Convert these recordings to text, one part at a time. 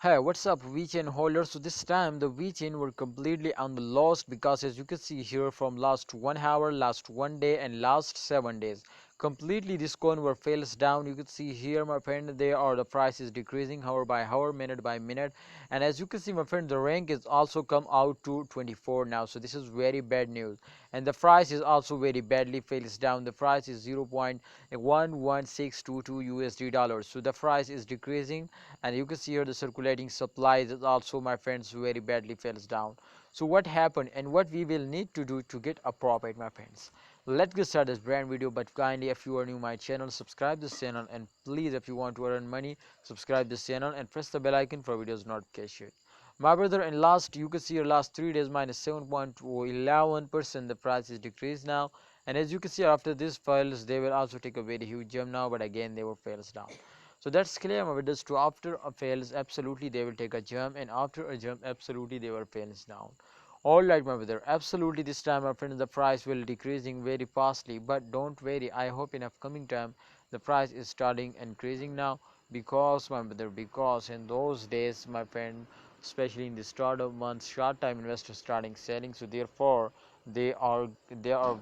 Hey, what's up, Vechain holders? So this time the Vechain were completely on the lost because as you can see here from last 1 hour, last 1 day, and last 7 days, completely this coin were fails down. You can see here, my friend, they are the price is decreasing hour by hour, minute by minute, and as you can see, my friend, the rank is also come out to 24 now. So this is very bad news, and the price is also very badly fails down. The price is 0.11622 USD dollars. So the price is decreasing, and you can see here the circulating supply is also, my friends, very badly falls down. So what happened and what we will need to do to get a profit, my friends? Let's get started this brand video, but kindly, if you are new my channel, subscribe this channel, and please, if you want to earn money, subscribe this channel and press the bell icon for videos notification. My brother, in last, you can see your last 3 days minus 7.11%, the price is decreased now, and as you can see after this fails they will also take a very huge jump now, but again they will fails down. So that's clear, my brothers. To after a fails, absolutely they will take a jump, and after a jump, absolutely they will fails down. All right, my brother. Absolutely, this time, my friends, the price will decreasing very fastly. But don't worry. I hope in upcoming time the price is starting increasing now, because, my brother, because in those days, my friend, especially in the start of month, short time investors starting selling. So therefore, they are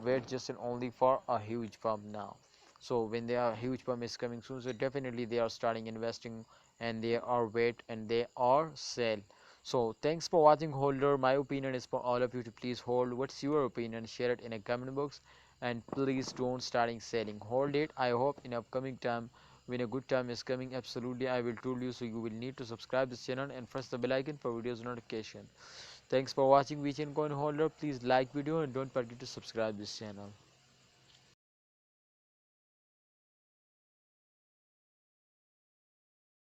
wait just and only for a huge pump now. So when they are huge pump is coming soon, so definitely they are starting investing, and they are wait and they are sell. So thanks for watching, holder. My opinion is for all of you to please hold. What's your opinion? Share it in a comment box, and please don't starting selling, hold it. I hope in upcoming time, when a good time is coming, absolutely I will tell you. So you will need to subscribe this channel and press the bell icon for videos notification. Thanks for watching, Vechain coin holder. Please like video and don't forget to subscribe this channel.